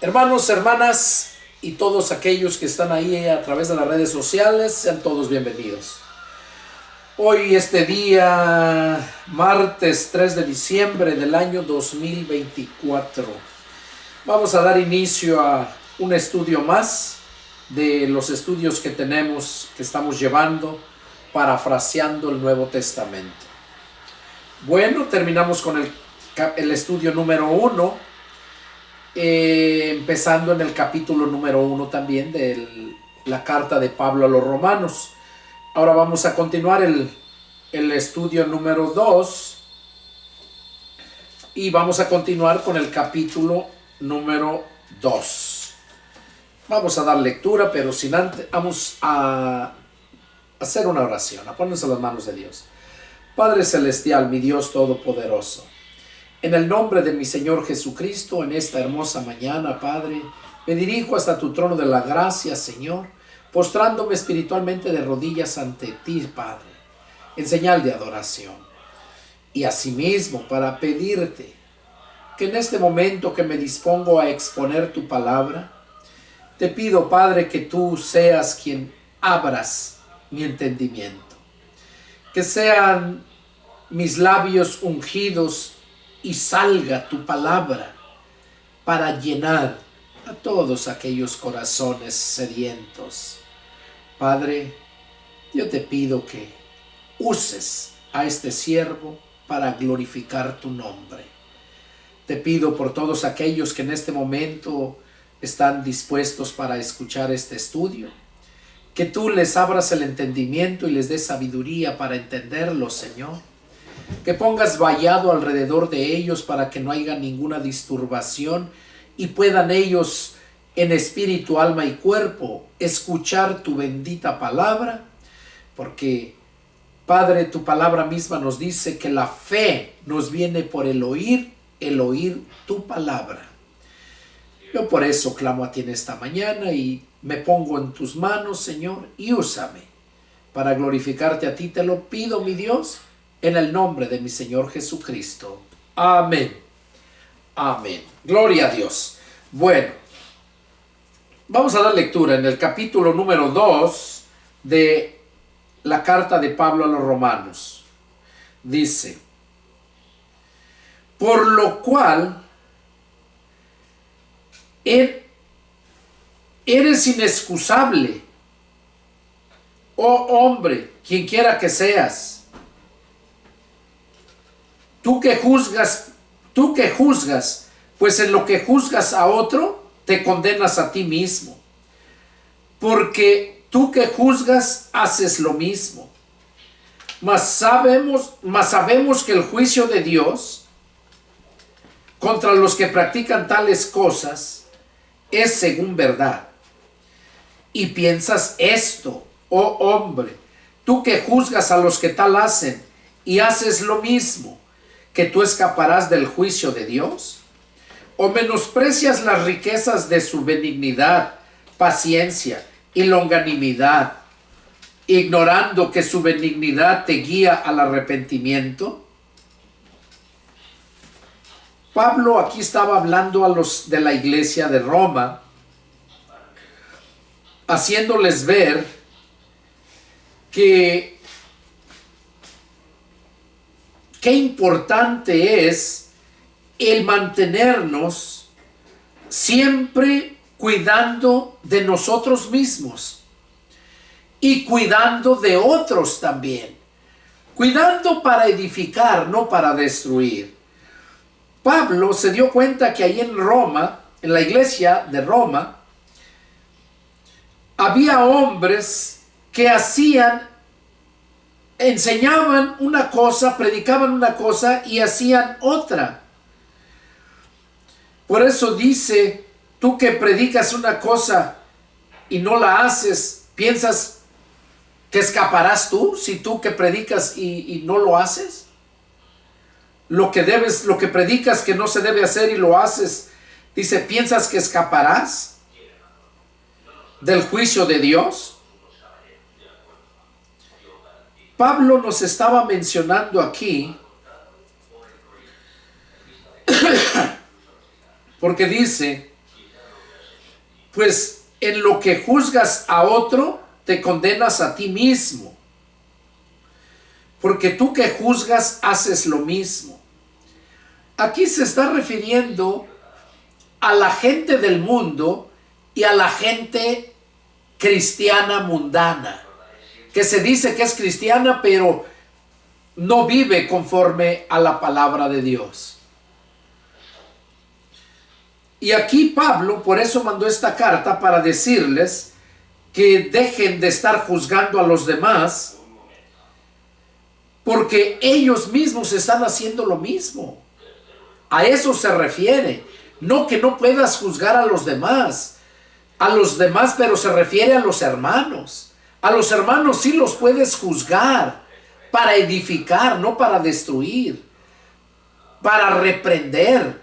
Hermanos, hermanas y todos aquellos que están ahí a través de las redes sociales, sean todos bienvenidos. Hoy, este día, martes 3 de diciembre del año 2024, vamos a dar inicio a un estudio más de los estudios que tenemos, que estamos llevando, parafraseando el Nuevo Testamento. Bueno, terminamos con el estudio número 1. Empezando en el capítulo número 1 también de la carta de Pablo a los Romanos. Ahora vamos a continuar el estudio número 2 y vamos a continuar con el capítulo número 2. Vamos a dar lectura, pero sin antes vamos a hacer una oración, a ponernos a las manos de Dios. Padre Celestial, mi Dios Todopoderoso, en el nombre de mi Señor Jesucristo, en esta hermosa mañana, Padre, me dirijo hasta tu trono de la gracia, Señor, postrándome espiritualmente de rodillas ante ti, Padre, en señal de adoración. Y asimismo, para pedirte que en este momento que me dispongo a exponer tu palabra, te pido, Padre, que tú seas quien abras mi entendimiento, que sean mis labios ungidos y salga tu palabra para llenar a todos aquellos corazones sedientos. Padre, yo te pido que uses a este siervo para glorificar tu nombre. Te pido por todos aquellos que en este momento están dispuestos para escuchar este estudio, que tú les abras el entendimiento y les des sabiduría para entenderlo, Señor. Que pongas vallado alrededor de ellos para que no haya ninguna disturbación y puedan ellos en espíritu, alma y cuerpo escuchar tu bendita palabra, porque Padre, tu palabra misma nos dice que la fe nos viene por el oír tu palabra. Yo por eso clamo a ti en esta mañana y me pongo en tus manos, Señor, y úsame para glorificarte a ti. Te lo pido, mi Dios, en el nombre de mi Señor Jesucristo. Amén. Amén. Gloria a Dios. Bueno, vamos a dar lectura en el capítulo número 2 de la carta de Pablo a los Romanos. Dice: por lo cual eres inexcusable, oh hombre, quien quiera que seas. Tú que juzgas, pues en lo que juzgas a otro, te condenas a ti mismo. Porque tú que juzgas, haces lo mismo. Mas sabemos que el juicio de Dios contra los que practican tales cosas es según verdad. Y piensas esto, oh hombre, tú que juzgas a los que tal hacen y haces lo mismo, ¿que tú escaparás del juicio de Dios? ¿O menosprecias las riquezas de su benignidad, paciencia y longanimidad, ignorando que su benignidad te guía al arrepentimiento? Pablo aquí estaba hablando a los de la iglesia de Roma, haciéndoles ver que qué importante es el mantenernos siempre cuidando de nosotros mismos y cuidando de otros también. Cuidando para edificar, no para destruir. Pablo se dio cuenta que ahí en Roma, en la iglesia de Roma, había hombres que enseñaban una cosa, predicaban una cosa y hacían otra. Por eso dice, tú que predicas una cosa y no la haces, ¿piensas que escaparás tú si tú que predicas y no lo haces? Lo que predicas que no se debe hacer y lo haces, dice, ¿piensas que escaparás del juicio de Dios? Pablo nos estaba mencionando aquí porque dice pues en lo que juzgas a otro, te condenas a ti mismo. Porque tú que juzgas, haces lo mismo. Aquí se está refiriendo a la gente del mundo y a la gente cristiana mundana, que se dice que es cristiana, pero no vive conforme a la palabra de Dios. Y aquí Pablo, por eso mandó esta carta, para decirles que dejen de estar juzgando a los demás, porque ellos mismos están haciendo lo mismo. A eso se refiere. No que no puedas juzgar a los demás, pero se refiere a los hermanos. A los hermanos sí los puedes juzgar para edificar, no para destruir, para reprender,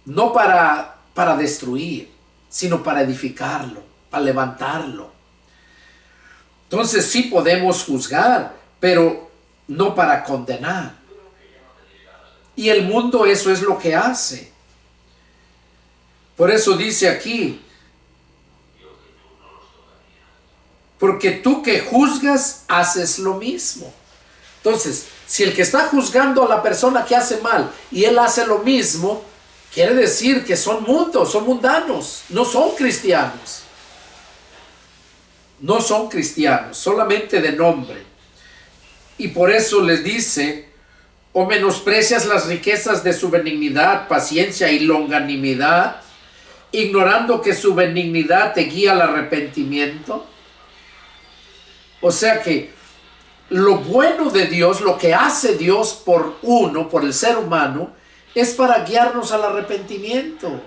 no para destruir, sino para edificarlo, para levantarlo. Entonces sí podemos juzgar, pero no para condenar. Y el mundo eso es lo que hace. Por eso dice aquí, porque tú que juzgas, haces lo mismo. Entonces, si el que está juzgando a la persona que hace mal y él hace lo mismo, quiere decir que son mundanos, no son cristianos. No son cristianos, solamente de nombre. Y por eso les dice, o menosprecias las riquezas de su benignidad, paciencia y longanimidad, ignorando que su benignidad te guía al arrepentimiento. O sea que lo bueno de Dios, lo que hace Dios por uno, por el ser humano, es para guiarnos al arrepentimiento,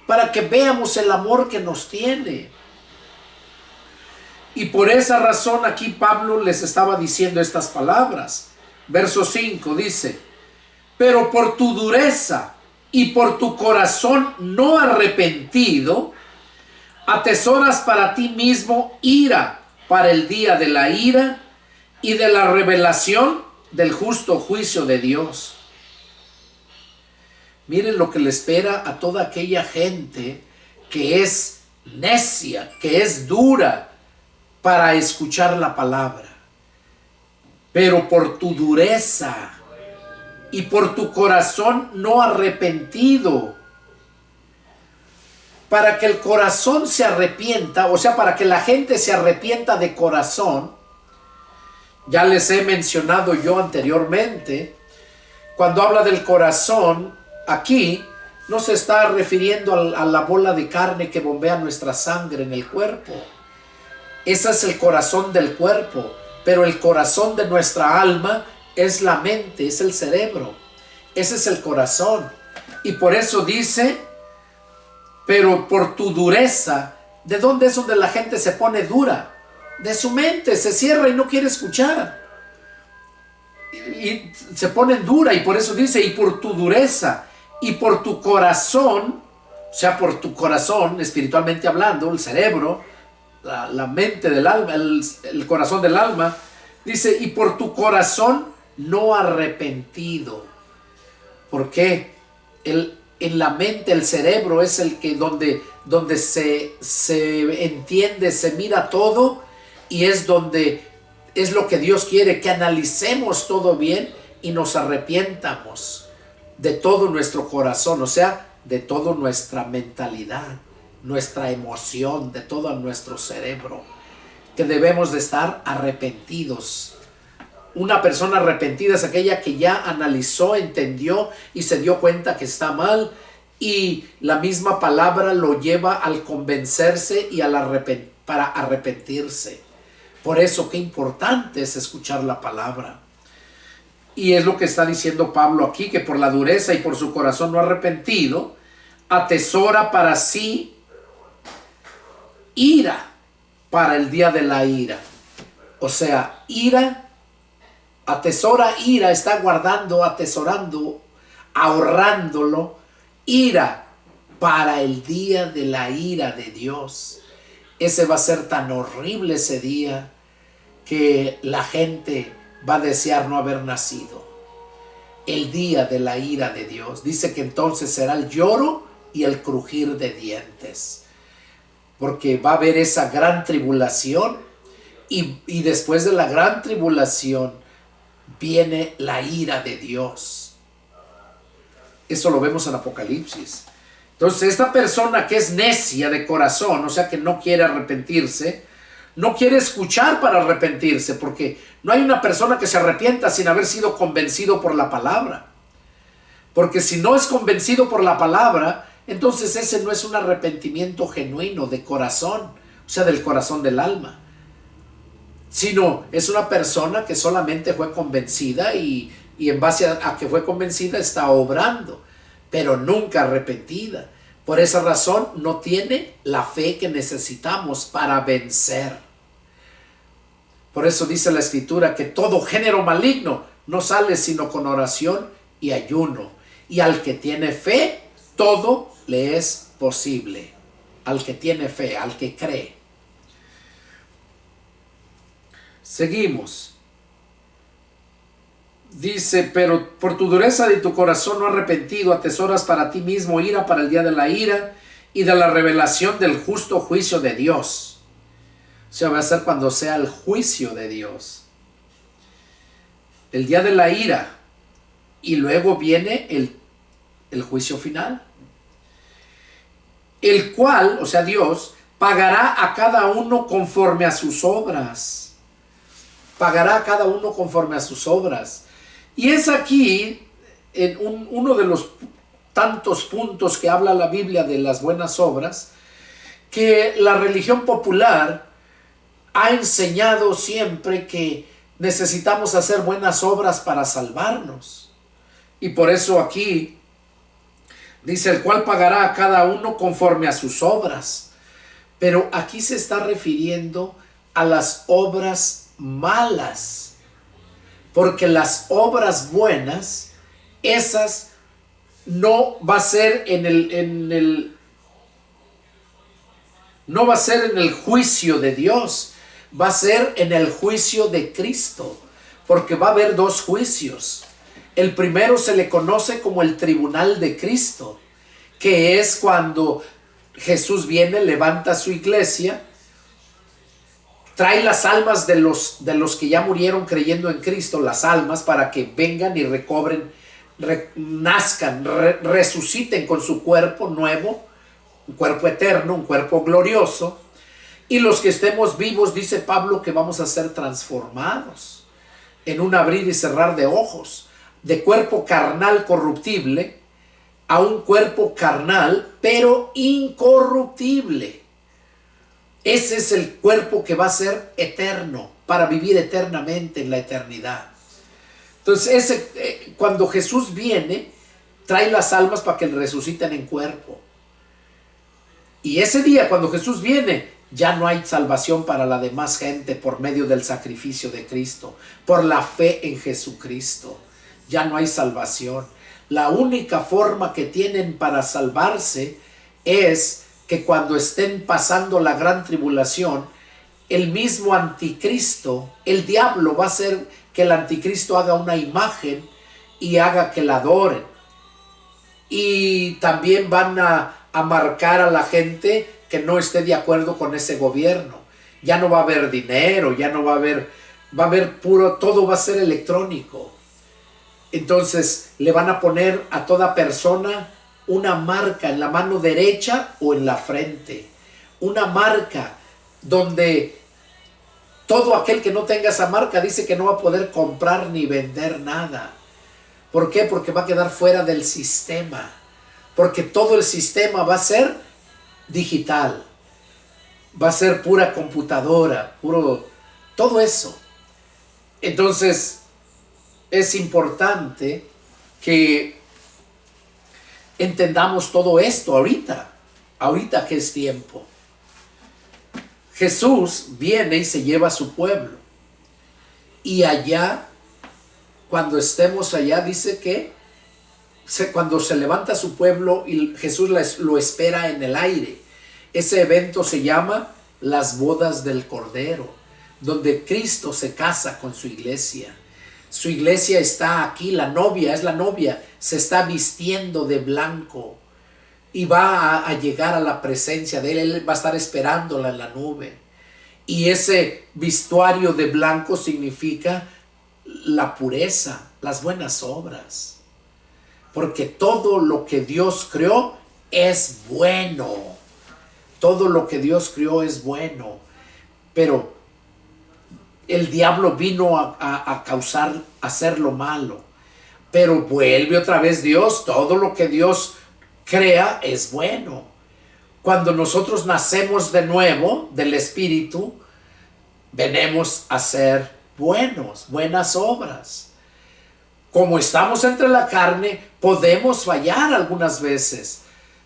para que veamos el amor que nos tiene. Y por esa razón aquí Pablo les estaba diciendo estas palabras. Verso 5 dice, pero por tu dureza y por tu corazón no arrepentido, atesoras para ti mismo ira para el día de la ira y de la revelación del justo juicio de Dios. Miren lo que le espera a toda aquella gente que es necia, que es dura para escuchar la palabra. Pero por tu dureza y por tu corazón no arrepentido, para que el corazón se arrepienta, o sea, para que la gente se arrepienta de corazón. Ya les he mencionado yo anteriormente, cuando habla del corazón, aquí no se está refiriendo a la bola de carne que bombea nuestra sangre en el cuerpo. Ese es el corazón del cuerpo, pero el corazón de nuestra alma es la mente, es el cerebro. Ese es el corazón. Y por eso dice, pero por tu dureza, ¿de dónde es donde la gente se pone dura? De su mente, se cierra y no quiere escuchar. Y se pone dura, y por eso dice, y por tu dureza, y por tu corazón, o sea, por tu corazón, espiritualmente hablando, el cerebro, la mente del alma, el corazón del alma, dice, y por tu corazón no arrepentido. ¿Por qué? En la mente, el cerebro es el que donde se entiende, se mira todo, y es donde es lo que Dios quiere, que analicemos todo bien y nos arrepientamos de todo nuestro corazón, o sea, de toda nuestra mentalidad, nuestra emoción, de todo nuestro cerebro, que debemos de estar arrepentidos. Una persona arrepentida es aquella que ya analizó, entendió y se dio cuenta que está mal, y la misma palabra lo lleva al convencerse y para arrepentirse. Por eso qué importante es escuchar la palabra. Y es lo que está diciendo Pablo aquí, que por la dureza y por su corazón no arrepentido, atesora para sí ira para el día de la ira. O sea, ira, atesora ira, está guardando, atesorando, ahorrándolo, ira para el día de la ira de Dios. Ese va a ser tan horrible ese día que la gente va a desear no haber nacido. El día de la ira de Dios. Dice que entonces será el lloro y el crujir de dientes. porque va a haber esa gran tribulación y después de la gran tribulación viene la ira de Dios. Eso lo vemos en Apocalipsis. Entonces esta persona que es necia de corazón, o sea que no quiere arrepentirse, no quiere escuchar para arrepentirse, porque no hay una persona que se arrepienta sin haber sido convencido por la palabra. Porque si no es convencido por la palabra, entonces ese no es un arrepentimiento genuino de corazón, o sea, del corazón del alma, sino es una persona que solamente fue convencida y en base a que fue convencida está obrando, pero nunca arrepentida. Por esa razón no tiene la fe que necesitamos para vencer. Por eso dice la Escritura que todo género maligno no sale sino con oración y ayuno. Y al que tiene fe, todo le es posible. Al que tiene fe, al que cree. Seguimos. Dice, pero por tu dureza de tu corazón no arrepentido, atesoras para ti mismo ira para el día de la ira y de la revelación del justo juicio de Dios. O sea, va a ser cuando sea el juicio de Dios. El día de la ira. Y luego viene el juicio final. El cual, o sea, Dios, pagará a cada uno conforme a sus obras. Pagará a cada uno conforme a sus obras. Y es aquí, en uno de los tantos puntos que habla la Biblia de las buenas obras, que la religión popular ha enseñado siempre que necesitamos hacer buenas obras para salvarnos. Y por eso aquí dice, el cual pagará a cada uno conforme a sus obras. Pero aquí se está refiriendo a las obras malas. Porque las obras buenas, esas no va a ser no va a ser en el juicio de Dios, va a ser en el juicio de Cristo. Porque va a haber dos juicios. El primero se le conoce como el tribunal de Cristo, que es cuando Jesús viene, levanta su iglesia, trae las almas de los que ya murieron creyendo en Cristo, las almas, para que vengan y recobren, nazcan, resuciten con su cuerpo nuevo, un cuerpo eterno, un cuerpo glorioso. Y los que estemos vivos, dice Pablo, que vamos a ser transformados en un abrir y cerrar de ojos, de cuerpo carnal corruptible a un cuerpo carnal pero incorruptible. Ese es el cuerpo que va a ser eterno, para vivir eternamente en la eternidad. Entonces cuando Jesús viene, trae las almas para que resuciten en cuerpo. Y ese día, cuando Jesús viene, ya no hay salvación para la demás gente por medio del sacrificio de Cristo, por la fe en Jesucristo. Ya no hay salvación. La única forma que tienen para salvarse es que cuando estén pasando la gran tribulación, el mismo anticristo, el diablo, va a hacer que el anticristo haga una imagen y haga que la adoren. Y también van a marcar a la gente que no esté de acuerdo con ese gobierno. Ya no va a haber dinero, ya no va a haber puro, todo va a ser electrónico. Entonces le van a poner a toda persona una marca en la mano derecha o en la frente. Una marca donde todo aquel que no tenga esa marca dice que no va a poder comprar ni vender nada. ¿Por qué? Porque va a quedar fuera del sistema. Porque todo el sistema va a ser digital. Va a ser pura computadora, todo eso. Entonces es importante que entendamos todo esto ahorita que es tiempo. Jesús viene y se lleva a su pueblo. Y allá, cuando estemos allá, dice que cuando se levanta su pueblo y Jesús lo espera en el aire. Ese evento se llama las bodas del Cordero, donde Cristo se casa con su iglesia. Su iglesia está aquí, la novia, se está vistiendo de blanco. y va a llegar a la presencia de Él. Él va a estar esperándola en la nube. Y ese vestuario de blanco significa la pureza, las buenas obras. Porque todo lo que Dios creó es bueno. Todo lo que Dios creó es bueno. Pero el diablo vino a causar, a hacer lo malo. Pero vuelve otra vez Dios. Todo lo que Dios crea es bueno. Cuando nosotros nacemos de nuevo del Espíritu, venimos a ser buenas obras. Como estamos entre la carne, podemos fallar algunas veces.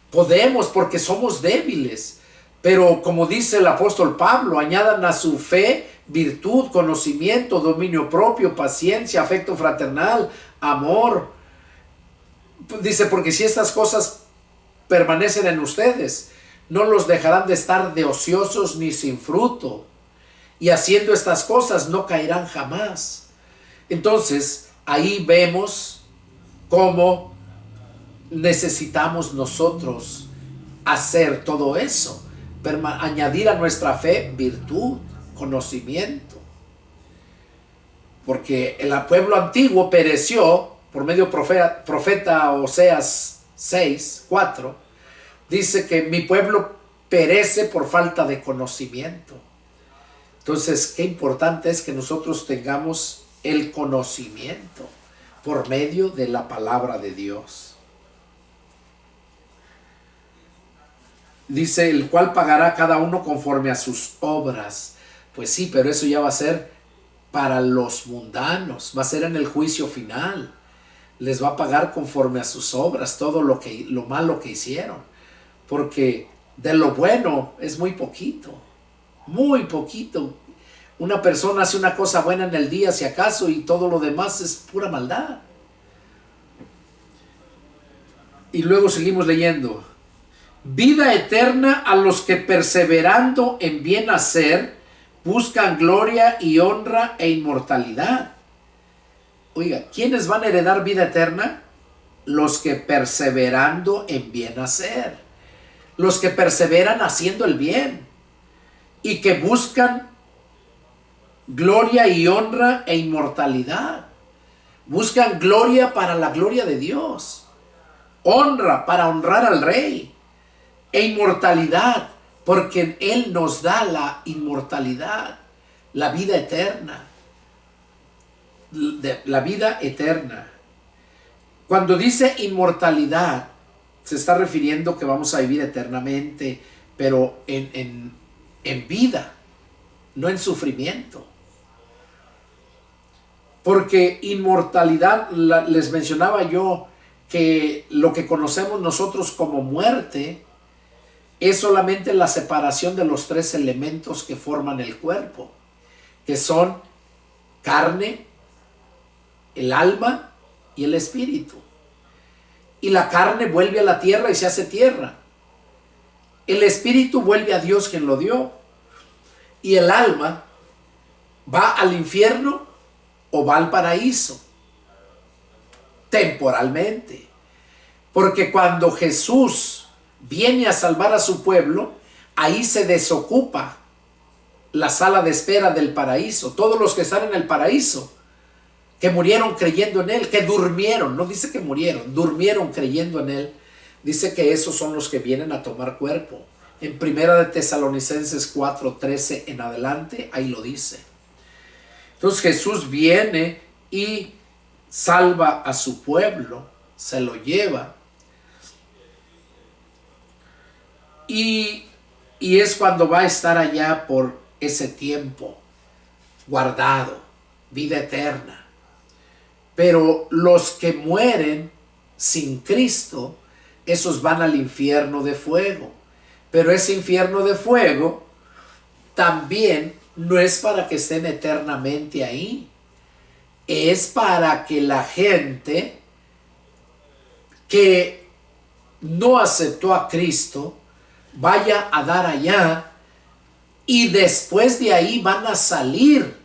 Podemos, porque somos débiles. Pero como dice el apóstol Pablo, añadan a su fe virtud, conocimiento, dominio propio, paciencia, afecto fraternal, amor. Dice, porque si estas cosas permanecen en ustedes, no los dejarán de estar de ociosos ni sin fruto. Y haciendo estas cosas no caerán jamás. Entonces, ahí vemos cómo necesitamos nosotros hacer todo eso. Añadir a nuestra fe virtud, conocimiento. Porque el pueblo antiguo pereció por medio profeta Oseas 6:4. Dice que mi pueblo perece por falta de conocimiento. Entonces, qué importante es que nosotros tengamos el conocimiento por medio de la palabra de Dios. Dice, el cual pagará cada uno conforme a sus obras. Pues sí, pero eso ya va a ser para los mundanos, va a ser en el juicio final. Les va a pagar conforme a sus obras todo lo malo que hicieron. Porque de lo bueno es muy poquito. Muy poquito. Una persona hace una cosa buena en el día, si acaso, y todo lo demás es pura maldad. Y luego seguimos leyendo. Vida eterna a los que perseverando en bien hacer, buscan gloria y honra e inmortalidad. Oiga, ¿quiénes van a heredar vida eterna? Los que perseverando en bien hacer. Los que perseveran haciendo el bien. Y que buscan gloria y honra e inmortalidad. Buscan gloria para la gloria de Dios. Honra para honrar al Rey. E inmortalidad, porque Él nos da la inmortalidad, la vida eterna. La vida eterna. Cuando dice inmortalidad, se está refiriendo que vamos a vivir eternamente, pero en vida, no en sufrimiento. Porque inmortalidad, les mencionaba yo que lo que conocemos nosotros como muerte es solamente la separación de los tres elementos que forman el cuerpo, que son carne, el alma y el espíritu. Y la carne vuelve a la tierra y se hace tierra. El espíritu vuelve a Dios quien lo dio. Y el alma va al infierno o va al paraíso, temporalmente. Porque cuando Jesús viene a salvar a su pueblo, ahí se desocupa la sala de espera del paraíso. Todos los que están en el paraíso, que murieron creyendo en Él, que durmieron, no dice que murieron, durmieron creyendo en Él, dice que esos son los que vienen a tomar cuerpo. En Primera de Tesalonicenses 4:13 en adelante, ahí lo dice. Entonces Jesús viene y salva a su pueblo, se lo lleva. Y es cuando va a estar allá por ese tiempo, guardado, vida eterna. Pero los que mueren sin Cristo, esos van al infierno de fuego. Pero ese infierno de fuego también no es para que estén eternamente ahí. Es para que la gente que no aceptó a Cristo vaya a dar allá, y después de ahí van a salir.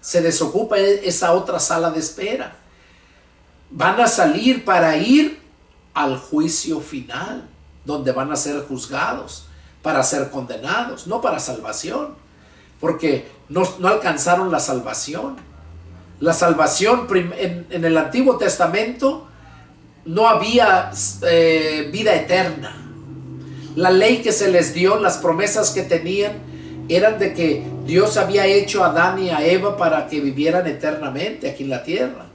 Se desocupa esa otra sala de espera. Van a salir para ir al juicio final. donde van a ser juzgados, para ser condenados, no para salvación, porque no alcanzaron la salvación. La salvación en el Antiguo Testamento no había vida eterna. La ley que se les dio, las promesas que tenían, eran de que Dios había hecho a Adán y a Eva para que vivieran eternamente aquí en la tierra.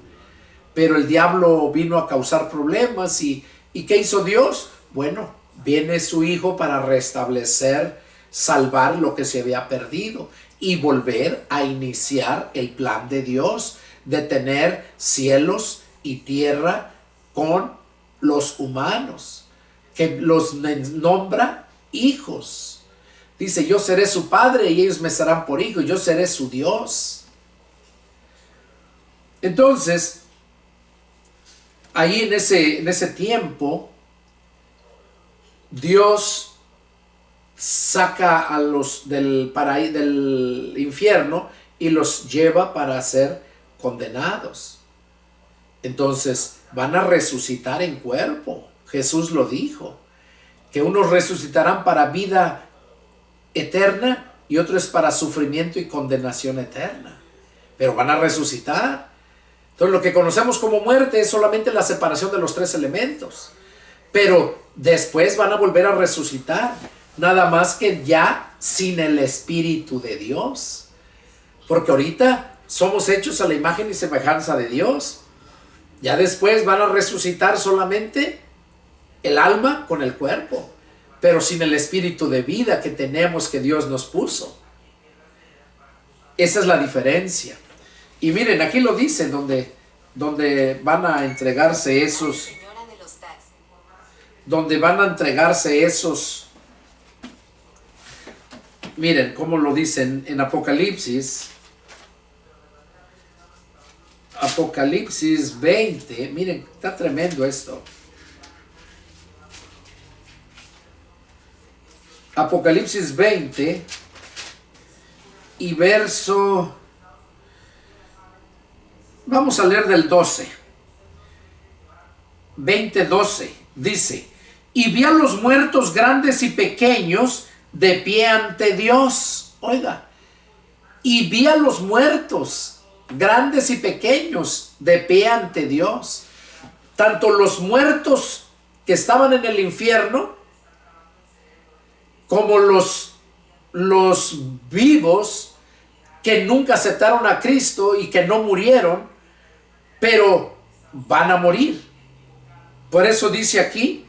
Pero el diablo vino a causar problemas y ¿qué hizo Dios? Bueno, viene su Hijo para restablecer, salvar lo que se había perdido y volver a iniciar el plan de Dios de tener cielos y tierra con los humanos, que los nombra hijos. Dice, yo seré su padre y ellos me serán por hijos, yo seré su Dios. Entonces, ahí en ese tiempo, Dios saca a los del infierno y los lleva para ser condenados. Entonces van a resucitar en cuerpo. Jesús lo dijo, que unos resucitarán para vida eterna y otros para sufrimiento y condenación eterna, pero van a resucitar. Entonces lo que conocemos como muerte es solamente la separación de los tres elementos, pero después van a volver a resucitar, nada más que ya sin el Espíritu de Dios, porque ahorita somos hechos a la imagen y semejanza de Dios. Ya después van a resucitar solamente el alma con el cuerpo, pero sin el espíritu de vida que tenemos, que Dios nos puso. Esa es la diferencia. Y miren, aquí lo dice, donde van a entregarse esos, miren cómo lo dicen en Apocalipsis 20, miren, está tremendo esto. Apocalipsis 20 y verso, vamos a leer del 12. 20:12 dice, y vi a los muertos grandes y pequeños de pie ante Dios. Oiga, y vi a los muertos grandes y pequeños de pie ante Dios, tanto los muertos que estaban en el infierno como los vivos que nunca aceptaron a Cristo y que no murieron, pero van a morir. Por eso dice aquí,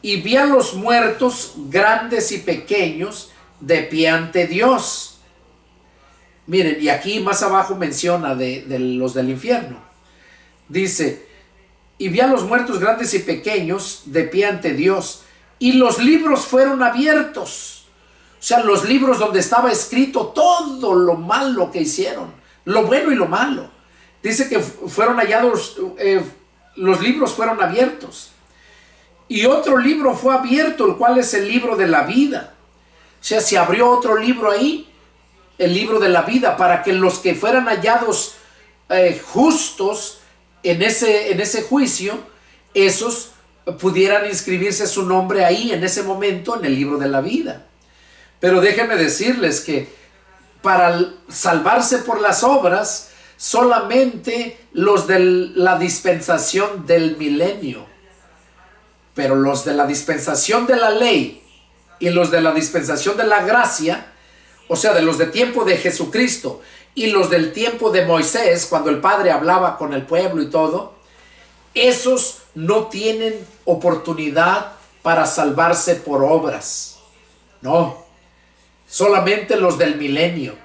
y vi a los muertos grandes y pequeños de pie ante Dios. Miren, y aquí más abajo menciona de los del infierno. Dice, y vi a los muertos grandes y pequeños de pie ante Dios, y los libros fueron abiertos. O sea, los libros donde estaba escrito todo lo malo que hicieron, lo bueno y lo malo. Dice que fueron hallados, los libros fueron abiertos. Y otro libro fue abierto, el cual es el libro de la vida. O sea, se abrió otro libro ahí, el libro de la vida, para que los que fueran hallados justos en ese juicio, esos pudieran inscribirse su nombre ahí en ese momento en el libro de la vida. Pero déjenme decirles que para salvarse por las obras, solamente los de la dispensación del milenio, pero los de la dispensación de la ley y los de la dispensación de la gracia, o sea, de los de tiempo de Jesucristo y los del tiempo de Moisés, cuando el Padre hablaba con el pueblo y todo, esos no tienen oportunidad para salvarse por obras. No, solamente los del milenio,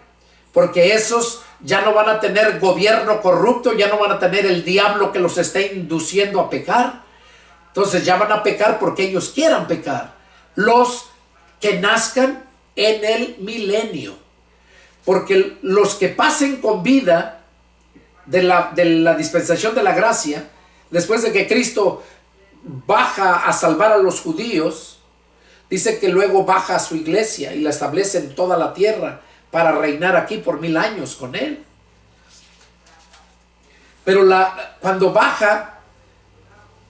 porque esos ya no van a tener gobierno corrupto, ya no van a tener el diablo que los esté induciendo a pecar. Entonces ya van a pecar porque ellos quieran pecar. Los que nazcan en el milenio, porque los que pasen con vida de la dispensación de la gracia, después de que Cristo baja a salvar a los judíos, dice que luego baja a su iglesia y la establece en toda la tierra para reinar aquí por 1000 años con él. Pero cuando baja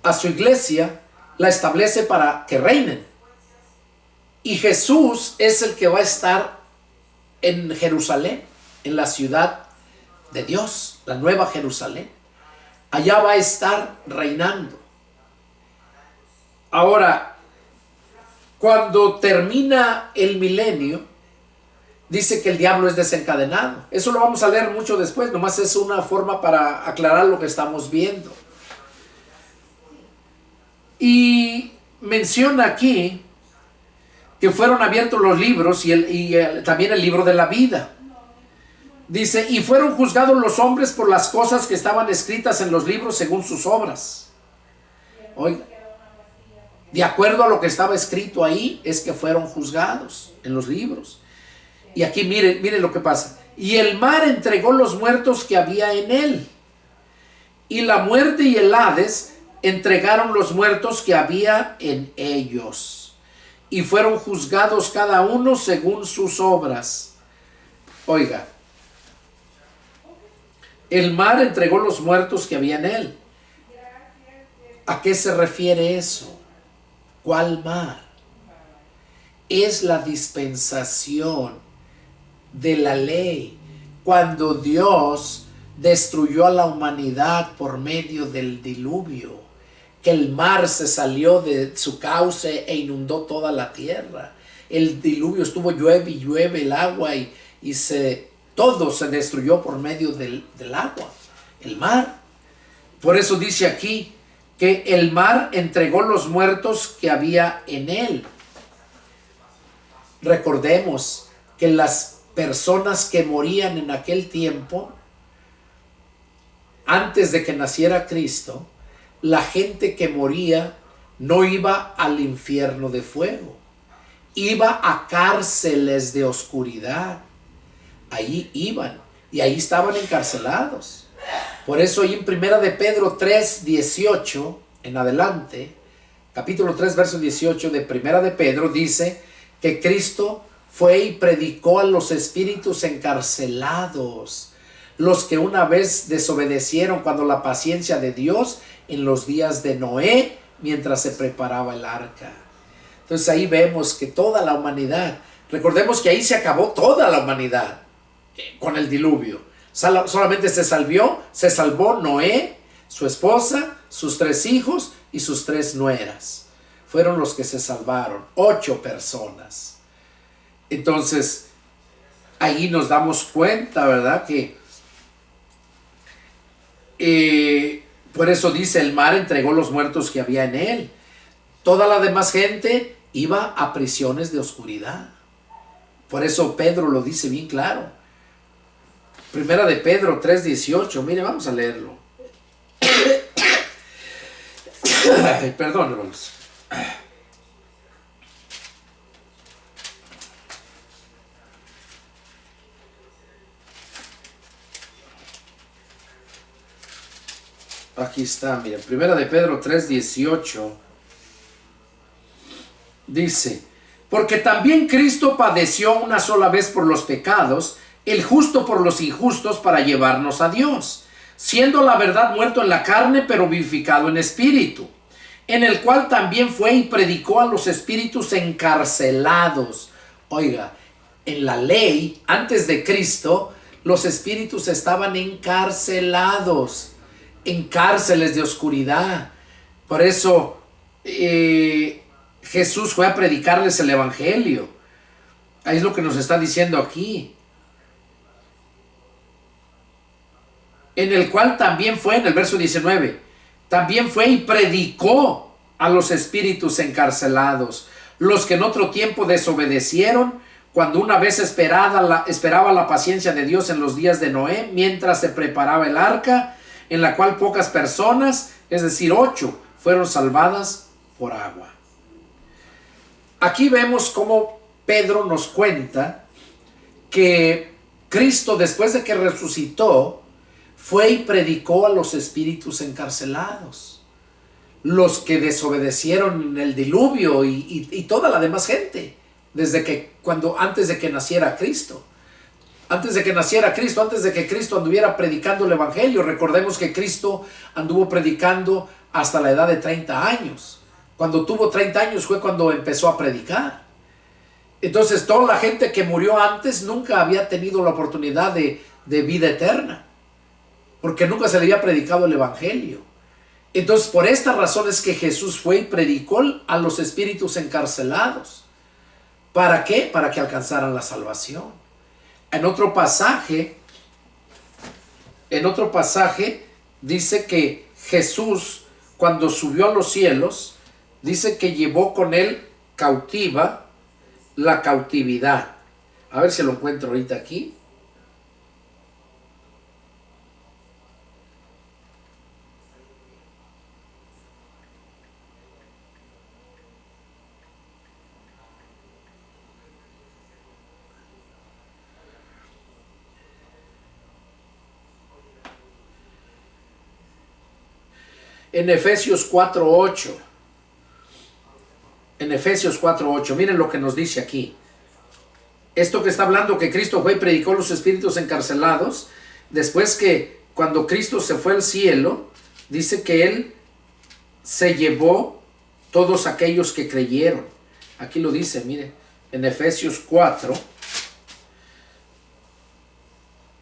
a su iglesia, la establece para que reinen. Y Jesús es el que va a estar en Jerusalén, en la ciudad de Dios, la nueva Jerusalén. Allá va a estar reinando. Ahora, cuando termina el milenio, dice que el diablo es desencadenado. Eso lo vamos a leer mucho después, nomás es una forma para aclarar lo que estamos viendo. Y menciona aquí que fueron abiertos los libros y también el libro de la vida. Dice, y fueron juzgados los hombres por las cosas que estaban escritas en los libros según sus obras. Oiga, de acuerdo a lo que estaba escrito ahí, es que fueron juzgados en los libros. Y aquí miren lo que pasa. Y el mar entregó los muertos que había en él. Y la muerte y el Hades entregaron los muertos que había en ellos. Y fueron juzgados cada uno según sus obras. Oiga, el mar entregó los muertos que había en él. ¿A qué se refiere eso? ¿Cuál mar? Es la dispensación de la ley, cuando Dios destruyó a la humanidad por medio del diluvio, que el mar se salió de su cauce e inundó toda la tierra. El diluvio estuvo llueve y llueve el agua y todo se destruyó por medio del agua, el mar. Por eso dice aquí que el mar entregó los muertos que había en él. Recordemos que las personas que morían en aquel tiempo, antes de que naciera Cristo, la gente que moría no iba al infierno de fuego, iba a cárceles de oscuridad. Ahí iban y ahí estaban encarcelados. Por eso ahí en 1 de Pedro 3, 18 en adelante, capítulo 3, verso 18 de 1 de Pedro, dice que Cristo fue y predicó a los espíritus encarcelados, los que una vez desobedecieron cuando la paciencia de Dios en los días de Noé, mientras se preparaba el arca. Entonces ahí vemos que toda la humanidad, recordemos que ahí se acabó toda la humanidad con el diluvio. Solamente se salvó Noé, su esposa, sus 3 hijos y sus 3 nueras. Fueron los que se salvaron, 8 personas. Entonces, ahí nos damos cuenta, ¿verdad? Que por eso dice, el mar entregó los muertos que había en él. Toda la demás gente iba a prisiones de oscuridad. Por eso Pedro lo dice bien claro. 1 de Pedro 3:18. Mire, vamos a leerlo. Ay, perdón, hermanos. Aquí está, mira, 1 de Pedro 3:18 dice, porque también Cristo padeció una sola vez por los pecados, el justo por los injustos, para llevarnos a Dios, siendo la verdad muerto en la carne, pero vivificado en espíritu, en el cual también fue y predicó a los espíritus encarcelados. Oiga, en la ley, antes de Cristo, los espíritus estaban encarcelados, en cárceles de oscuridad. Por eso Jesús fue a predicarles el evangelio. Ahí es lo que nos está diciendo aquí. En el cual también fue, en el verso 19, también fue y predicó a los espíritus encarcelados, los que en otro tiempo desobedecieron, cuando una vez esperaba la paciencia de Dios en los días de Noé, mientras se preparaba el arca, en la cual pocas personas, es decir, 8, fueron salvadas por agua. Aquí vemos cómo Pedro nos cuenta que Cristo, después de que resucitó, fue y predicó a los espíritus encarcelados, los que desobedecieron en el diluvio y toda la demás gente, antes de que naciera Cristo. Antes de que Cristo anduviera predicando el evangelio. Recordemos que Cristo anduvo predicando hasta la edad de 30 años. Cuando tuvo 30 años fue cuando empezó a predicar. Entonces toda la gente que murió antes nunca había tenido la oportunidad de vida eterna, porque nunca se le había predicado el evangelio. Entonces por esta razón es que Jesús fue y predicó a los espíritus encarcelados. ¿Para qué? Para que alcanzaran la salvación. En otro pasaje dice que Jesús, cuando subió a los cielos, dice que llevó con él cautiva la cautividad. A ver si lo encuentro ahorita aquí. En Efesios 4:8. En Efesios 4:8. Miren lo que nos dice aquí. Esto que está hablando que Cristo fue y predicó a los espíritus encarcelados. Después que cuando Cristo se fue al cielo, dice que Él se llevó todos aquellos que creyeron. Aquí lo dice, mire. En Efesios 4.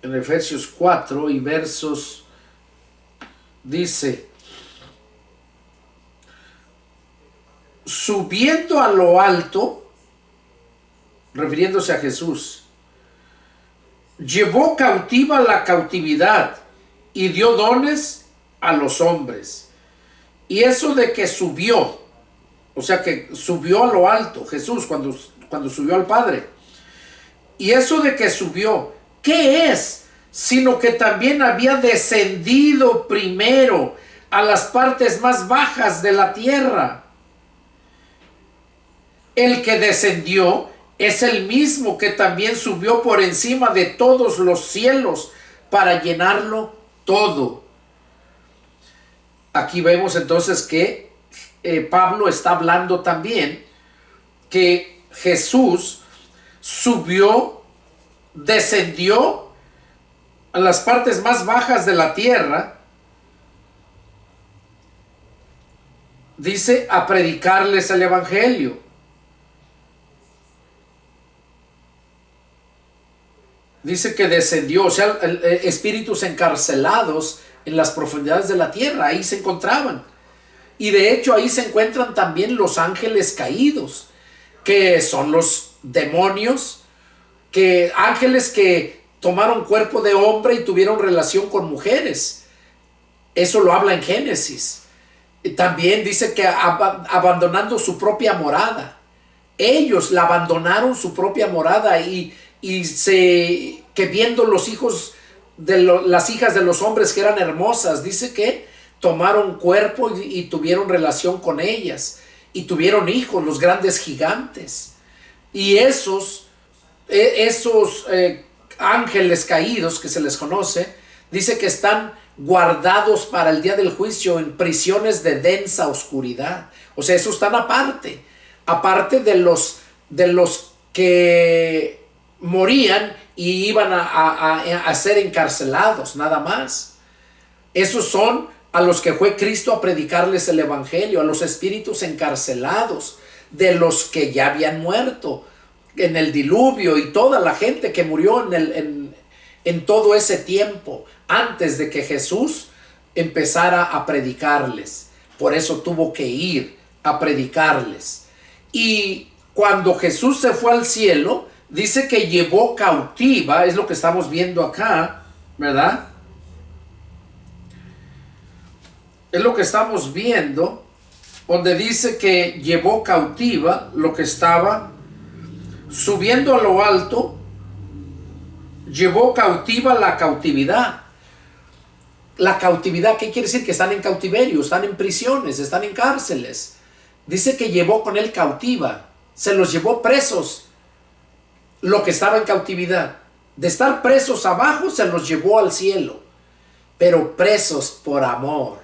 En Efesios 4 y versos. Dice: subiendo a lo alto, refiriéndose a Jesús, llevó cautiva la cautividad y dio dones a los hombres. Y eso de que subió, o sea que subió a lo alto, Jesús cuando subió al Padre. Y eso de que subió, ¿qué es? Sino que también había descendido primero a las partes más bajas de la tierra. El que descendió es el mismo que también subió por encima de todos los cielos para llenarlo todo. Aquí vemos entonces que Pablo está hablando también que Jesús subió, descendió a las partes más bajas de la tierra, dice, a predicarles el evangelio. Dice que descendió, o sea, espíritus encarcelados en las profundidades de la tierra, ahí se encontraban. Y de hecho ahí se encuentran también los ángeles caídos, que son los demonios, que ángeles que tomaron cuerpo de hombre y tuvieron relación con mujeres. Eso lo habla en Génesis. También dice que abandonando su propia morada. Ellos la abandonaron su propia morada y que viendo los hijos las hijas de los hombres que eran hermosas, dice que tomaron cuerpo y tuvieron relación con ellas y tuvieron hijos, los grandes gigantes. Y esos ángeles caídos que se les conoce, dice que están guardados para el día del juicio en prisiones de densa oscuridad. O sea, esos están aparte de los que morían y iban a ser encarcelados, nada más. Esos son a los que fue Cristo a predicarles el evangelio, a los espíritus encarcelados, de los que ya habían muerto en el diluvio y toda la gente que murió en todo ese tiempo antes de que Jesús empezara a predicarles. Por eso tuvo que ir a predicarles. Y cuando Jesús se fue al cielo, dice que llevó cautiva, es lo que estamos viendo acá, ¿verdad? Es lo que estamos viendo, donde dice que llevó cautiva lo que estaba subiendo a lo alto, llevó cautiva la cautividad. La cautividad, ¿qué quiere decir? Que están en cautiverio, están en prisiones, están en cárceles. Dice que llevó con él cautiva, se los llevó presos, lo que estaba en cautividad. De estar presos abajo, se los llevó al cielo, pero presos por amor,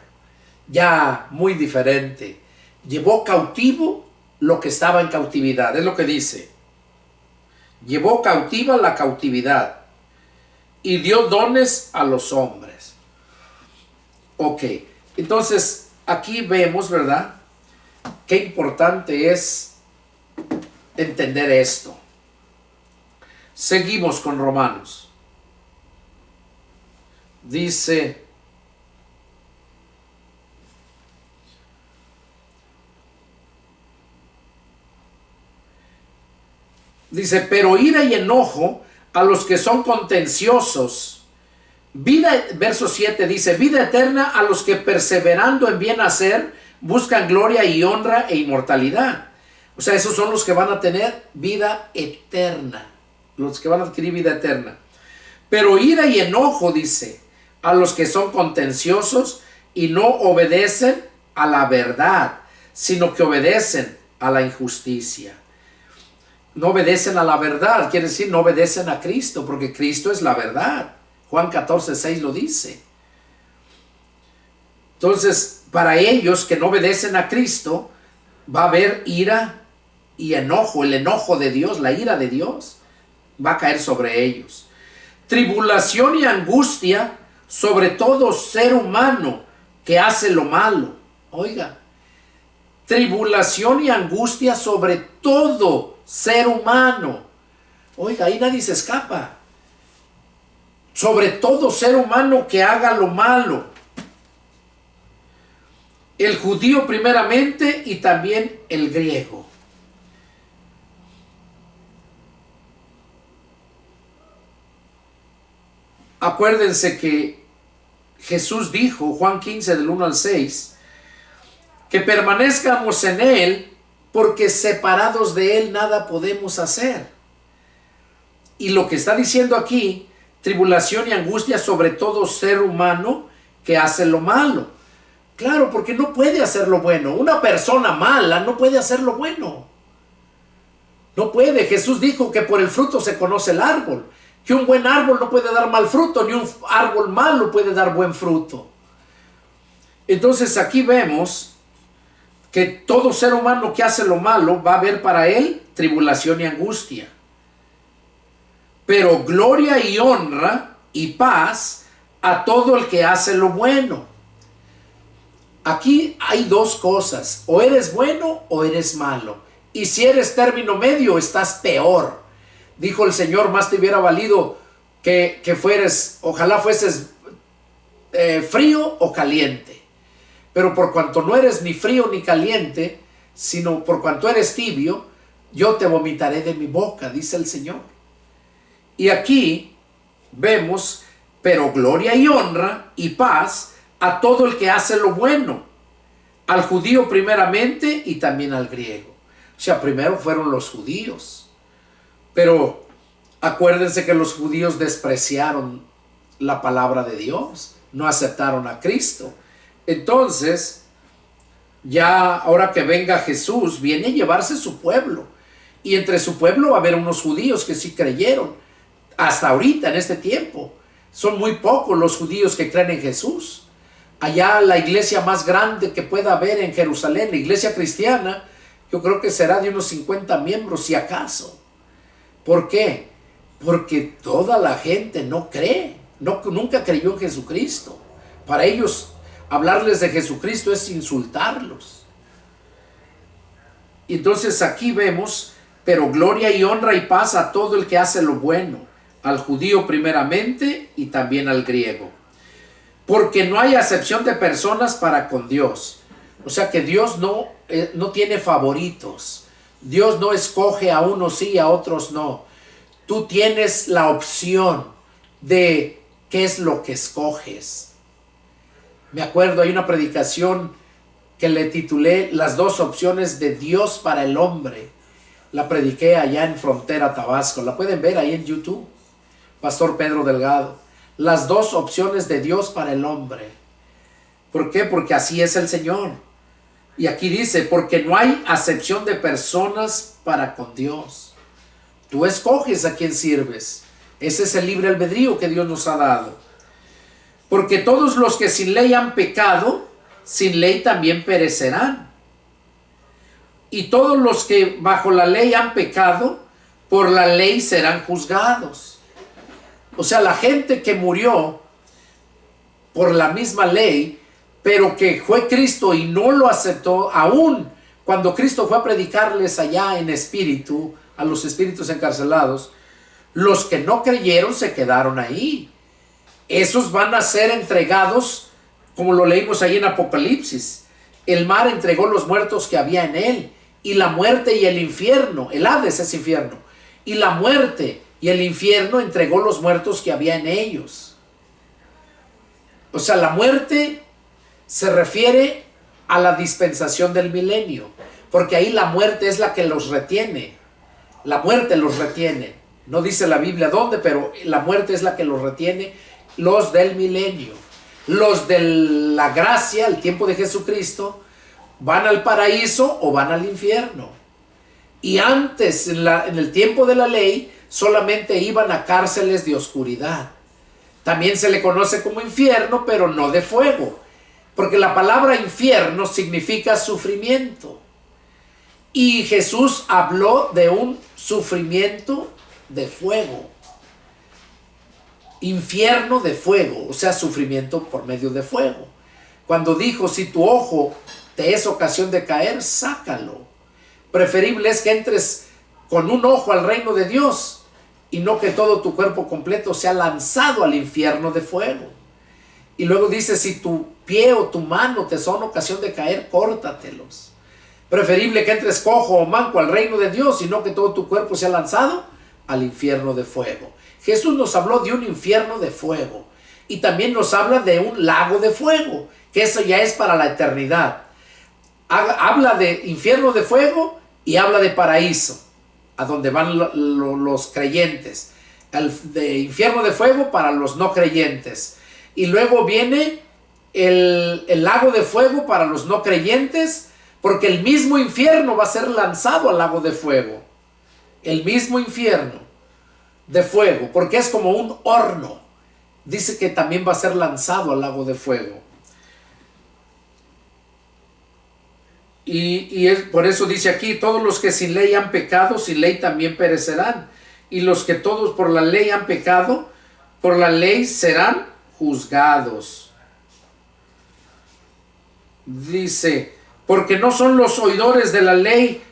ya muy diferente. Llevó cautivo lo que estaba en cautividad, es lo que dice. Llevó cautiva la cautividad y dio dones a los hombres. Ok, entonces aquí vemos, ¿verdad?, qué importante es entender esto. Seguimos con Romanos. Dice, pero ira y enojo a los que son contenciosos. Verso 7 dice, vida eterna a los que perseverando en bien hacer buscan gloria y honra e inmortalidad. O sea, esos son los que van a tener vida eterna, los que van a adquirir vida eterna. Pero ira y enojo, dice, a los que son contenciosos y no obedecen a la verdad, sino que obedecen a la injusticia. No obedecen a la verdad, quiere decir no obedecen a Cristo, porque Cristo es la verdad. Juan 14:6 lo dice. Entonces, para ellos que no obedecen a Cristo, va a haber ira y enojo, el enojo de Dios, la ira de Dios, va a caer sobre ellos. Tribulación y angustia sobre todo ser humano que hace lo malo. Oiga, tribulación y angustia sobre todo ser humano. Oiga, ahí nadie se escapa. Sobre todo ser humano que haga lo malo. El judío primeramente y también el griego. Acuérdense que Jesús dijo, Juan 15 del 1 al 6, que permanezcamos en Él, porque separados de Él nada podemos hacer. Y lo que está diciendo aquí, tribulación y angustia sobre todo ser humano que hace lo malo. Claro, porque no puede hacer lo bueno. Una persona mala no puede hacer lo bueno. No puede. Jesús dijo que por el fruto se conoce el árbol. Que un buen árbol no puede dar mal fruto, ni un árbol malo puede dar buen fruto. Entonces aquí vemos que todo ser humano que hace lo malo va a haber para él tribulación y angustia. Pero gloria y honra y paz a todo el que hace lo bueno. Aquí hay dos cosas, o eres bueno o eres malo. Y si eres término medio, estás peor. Dijo el Señor, más te hubiera valido que fueres, ojalá fueses frío o caliente. Pero por cuanto no eres ni frío ni caliente, sino por cuanto eres tibio, yo te vomitaré de mi boca, dice el Señor. Y aquí vemos, pero gloria y honra y paz a todo el que hace lo bueno, al judío primeramente y también al griego. O sea, primero fueron los judíos, pero acuérdense que los judíos despreciaron la palabra de Dios, no aceptaron a Cristo. Entonces, ya ahora que venga Jesús, viene a llevarse su pueblo, y entre su pueblo va a haber unos judíos que sí creyeron. Hasta ahorita, en este tiempo, son muy pocos los judíos que creen en Jesús. Allá la iglesia más grande que pueda haber en Jerusalén, la iglesia cristiana, yo creo que será de unos 50 miembros, si acaso. ¿Por qué? Porque toda la gente no cree, nunca creyó en Jesucristo. Para ellos, hablarles de Jesucristo es insultarlos. Y entonces aquí vemos, pero gloria y honra y paz a todo el que hace lo bueno, al judío primeramente y también al griego. Porque no hay acepción de personas para con Dios. O sea que Dios no tiene favoritos. Dios no escoge a unos sí y a otros no. Tú tienes la opción de qué es lo que escoges. Me acuerdo, hay una predicación que le titulé Las dos opciones de Dios para el hombre. La prediqué allá en Frontera, Tabasco. La pueden ver ahí en YouTube. Pastor Pedro Delgado. Las dos opciones de Dios para el hombre. ¿Por qué? Porque así es el Señor. Y aquí dice, porque no hay acepción de personas para con Dios. Tú escoges a quién sirves. Ese es el libre albedrío que Dios nos ha dado. Porque todos los que sin ley han pecado, sin ley también perecerán. Y todos los que bajo la ley han pecado, por la ley serán juzgados. O sea, la gente que murió por la misma ley, pero que fue Cristo y no lo aceptó, aún cuando Cristo fue a predicarles allá en espíritu, a los espíritus encarcelados, Los que no creyeron se quedaron ahí. Esos van a ser entregados, como lo leímos ahí en Apocalipsis. El mar entregó los muertos que había en él, y la muerte y el infierno, el Hades es infierno, y la muerte y el infierno entregó los muertos que había en ellos. O sea, la muerte se refiere a la dispensación del milenio, porque ahí la muerte es la que los retiene. La muerte los retiene. No dice la Biblia dónde, pero la muerte es la que los retiene, los del milenio. Los de la gracia, el tiempo de Jesucristo, van al paraíso o van al infierno. Y antes, en el tiempo de la ley, solamente iban a cárceles de oscuridad. También se le conoce como infierno, pero no de fuego, porque la palabra infierno significa sufrimiento. Y Jesús habló de un sufrimiento de fuego. Infierno de fuego, o sea, sufrimiento por medio de fuego. Cuando dijo, si tu ojo te es ocasión de caer, sácalo. Preferible es que entres con un ojo al reino de Dios y no que todo tu cuerpo completo sea lanzado al infierno de fuego. Y luego dice, si tu pie o tu mano te son ocasión de caer, córtatelos. Preferible que entres cojo o manco al reino de Dios y no que todo tu cuerpo sea lanzado al infierno de fuego. Jesús nos habló de un infierno de fuego y también nos habla de un lago de fuego, que eso ya es para la eternidad. Habla de infierno de fuego y habla de paraíso, a donde van los creyentes. De infierno de fuego para los no creyentes. Y luego viene el lago de fuego para los no creyentes, porque el mismo infierno va a ser lanzado al lago de fuego. El mismo infierno de fuego, porque es como un horno. Dice que también va a ser lanzado al lago de fuego. Y por eso dice aquí, todos los que sin ley han pecado, sin ley también perecerán. Y los que todos por la ley han pecado, por la ley serán juzgados. Dice, porque no son los oidores de la ley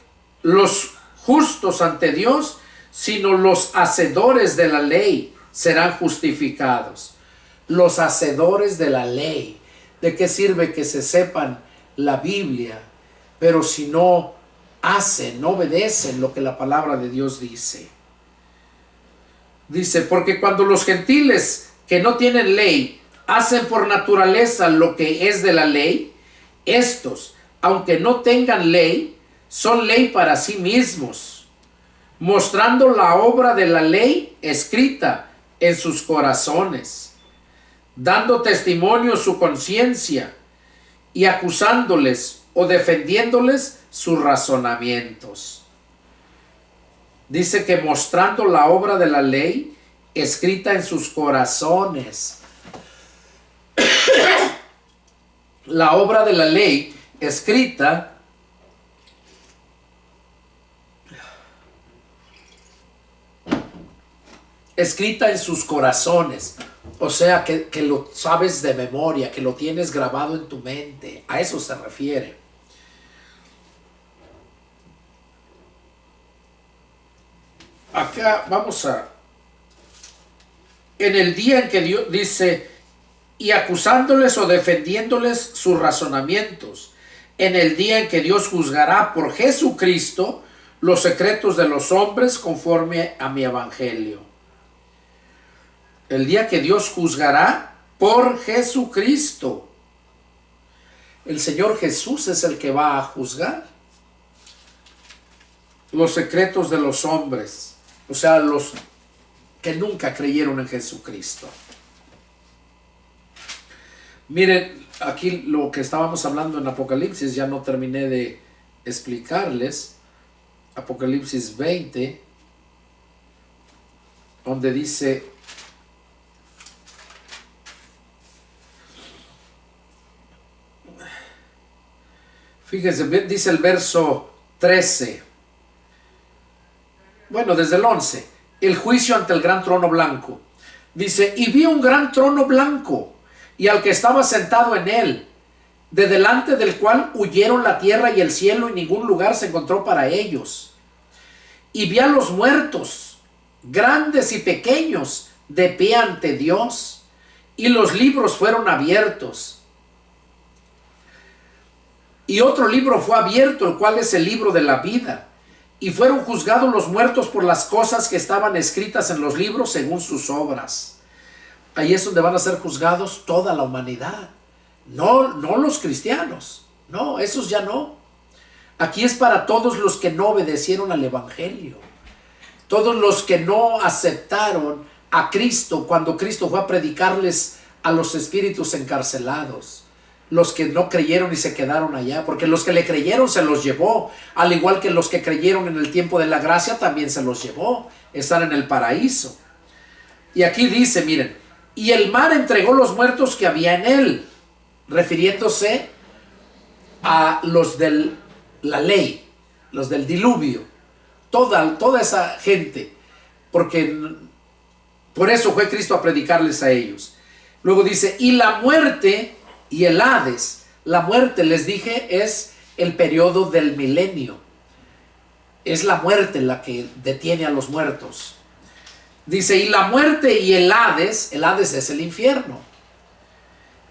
los justos ante Dios, sino los hacedores de la ley serán justificados. Los hacedores de la ley. ¿De qué sirve que se sepan la Biblia, pero si no hacen, no obedecen lo que la palabra de Dios dice? Dice, porque cuando los gentiles que no tienen ley hacen por naturaleza lo que es de la ley, estos, aunque no tengan ley, son ley para sí mismos, mostrando la obra de la ley escrita en sus corazones, dando testimonio su conciencia y acusándoles o defendiéndoles sus razonamientos. Dice que mostrando la obra de la ley escrita en sus corazones. La obra de la ley escrita en sus corazones. O sea, que lo sabes de memoria, que lo tienes grabado en tu mente. A eso se refiere. Acá vamos a... En el día en que Dios dice, y acusándoles o defendiéndoles sus razonamientos, en el día en que Dios juzgará por Jesucristo los secretos de los hombres conforme a mi evangelio. El día que Dios juzgará por Jesucristo. El Señor Jesús es el que va a juzgar los secretos de los hombres, o sea, los que nunca creyeron en Jesucristo. Miren, aquí lo que estábamos hablando en Apocalipsis, ya no terminé de explicarles. Apocalipsis 20, donde dice, fíjense, dice el verso 13, bueno, desde el 11, el juicio ante el gran trono blanco. Dice, y vi un gran trono blanco, y al que estaba sentado en él, de delante del cual huyeron la tierra y el cielo, y ningún lugar se encontró para ellos. Y vi a los muertos, grandes y pequeños, de pie ante Dios, y los libros fueron abiertos. Y otro libro fue abierto, el cual es el libro de la vida. Y fueron juzgados los muertos por las cosas que estaban escritas en los libros según sus obras. Ahí es donde van a ser juzgados toda la humanidad. No los cristianos. No, esos ya no. Aquí es para todos los que no obedecieron al Evangelio. Todos los que no aceptaron a Cristo cuando Cristo fue a predicarles a los espíritus encarcelados. Los que no creyeron y se quedaron allá, porque los que le creyeron se los llevó, al igual que los que creyeron en el tiempo de la gracia también se los llevó, están en el paraíso. Y aquí dice, miren, y el mar entregó los muertos que había en él, refiriéndose a los de la ley, los del diluvio, toda esa gente, porque por eso fue Cristo a predicarles a ellos. Luego dice, y la muerte y el Hades. La muerte, les dije, es el periodo del milenio. Es la muerte la que detiene a los muertos. Dice, y la muerte y el Hades es el infierno,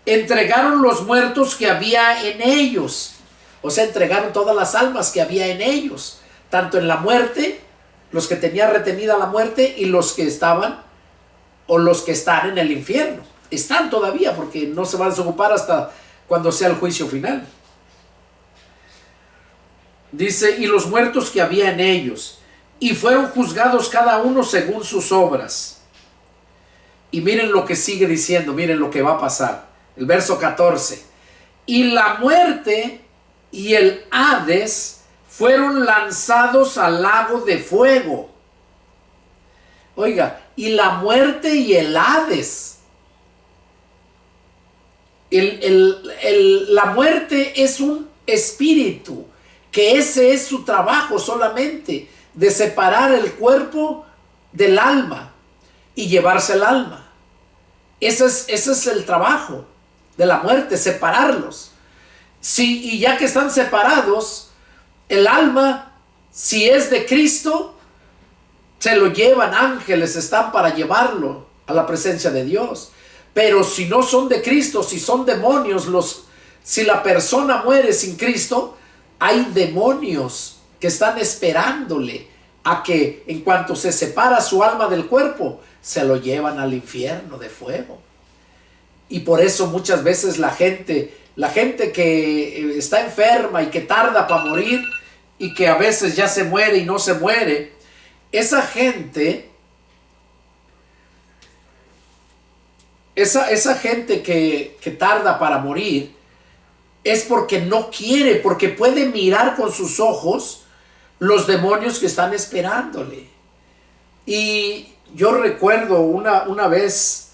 entregaron los muertos que había en ellos. O sea, entregaron todas las almas que había en ellos, tanto en la muerte, los que tenían retenida la muerte, y los que estaban o los que están en el infierno. Están todavía, porque no se van a desocupar hasta cuando sea el juicio final. Dice, y los muertos que había en ellos, y fueron juzgados cada uno según sus obras. Y miren lo que sigue diciendo, miren lo que va a pasar. El verso 14. Y la muerte y el Hades fueron lanzados al lago de fuego. Oiga, y la muerte y el Hades. La muerte es un espíritu, que ese es su trabajo solamente, de separar el cuerpo del alma y llevarse el alma. Ese es el trabajo de la muerte, separarlos. Y ya que están separados, el alma, si es de Cristo, se lo llevan ángeles, están para llevarlo a la presencia de Dios. Pero si no son de Cristo, si son demonios, si la persona muere sin Cristo, hay demonios que están esperándole a que en cuanto se separa su alma del cuerpo, se lo llevan al infierno de fuego. Y por eso muchas veces la gente que está enferma y que tarda para morir y que a veces ya se muere y no se muere, esa gente que tarda para morir es porque no quiere, porque puede mirar con sus ojos los demonios que están esperándole. Y yo recuerdo una vez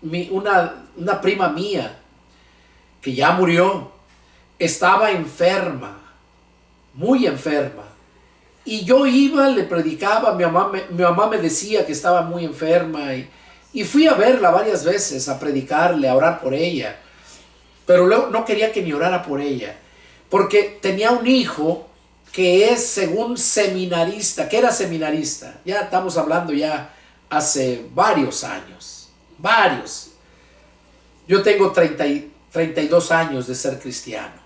una prima mía que ya murió, estaba enferma, muy enferma, y yo iba, le predicaba, mi mamá me decía que estaba muy enferma, y fui a verla varias veces, a predicarle, a orar por ella. Pero luego no quería que ni orara por ella, porque tenía un hijo que es según seminarista, que era seminarista. Ya estamos hablando ya hace varios años, varios. Yo tengo 32 años de ser cristiano.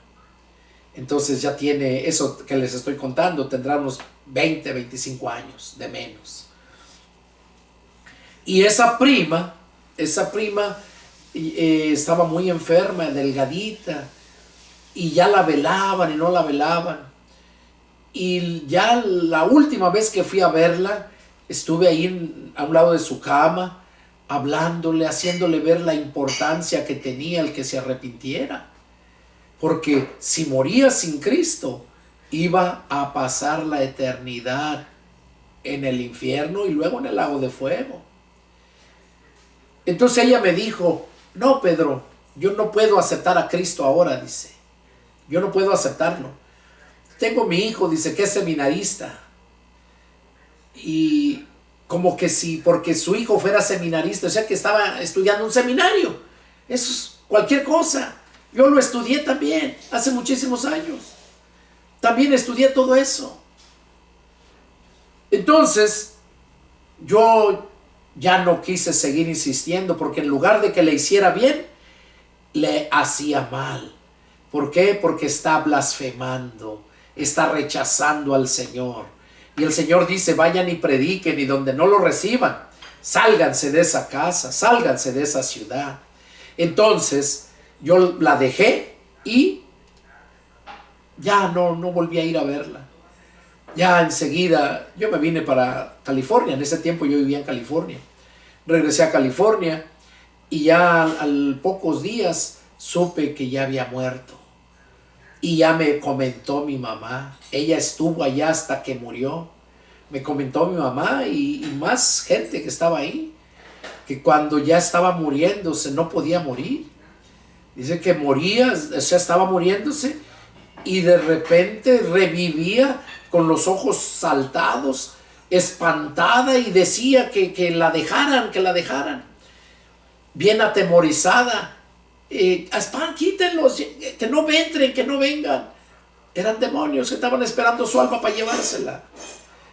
Entonces ya tiene eso que les estoy contando, tendrá unos 20, 25 años de menos. Y esa prima estaba muy enferma, delgadita, y ya la velaban y no la velaban. Y ya la última vez que fui a verla, estuve ahí a un lado de su cama, hablándole, haciéndole ver la importancia que tenía el que se arrepintiera. Porque si moría sin Cristo, iba a pasar la eternidad en el infierno y luego en el lago de fuego. Entonces ella me dijo, no, Pedro, yo no puedo aceptar a Cristo ahora, dice. Yo no puedo aceptarlo. Tengo mi hijo, dice, que es seminarista. Y como que si, porque su hijo fuera seminarista, o sea que estaba estudiando un seminario. Eso es cualquier cosa. Yo lo estudié también, hace muchísimos años. También estudié todo eso. Entonces, yo ya no quise seguir insistiendo, porque en lugar de que le hiciera bien, le hacía mal. ¿Por qué? Porque está blasfemando, está rechazando al Señor. Y el Señor dice, vayan y prediquen, y donde no lo reciban, sálganse de esa casa, sálganse de esa ciudad. Entonces yo la dejé y ya no volví a ir a verla. Ya enseguida yo me vine para California. En ese tiempo yo vivía en California. Regresé a California y ya al pocos días supe que ya había muerto. Y ya me comentó mi mamá. Ella estuvo allá hasta que murió. Me comentó mi mamá y más gente que estaba ahí, que cuando ya estaba muriéndose no podía morir. Dice que moría, o sea, estaba muriéndose y de repente revivía con los ojos saltados, espantada, y decía que la dejaran, bien atemorizada. Quítenlos, que no entren, que no vengan. Eran demonios que estaban esperando su alma para llevársela.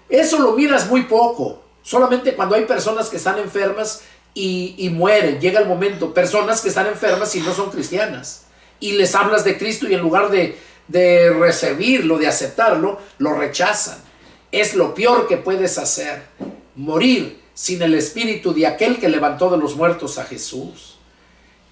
Eso lo miras muy poco, solamente cuando hay personas que están enfermas y mueren. Llega el momento, personas que están enfermas y no son cristianas, y les hablas de Cristo y en lugar de recibirlo, de aceptarlo, lo rechazan. Es lo peor que puedes hacer, morir sin el espíritu de aquel que levantó de los muertos a Jesús.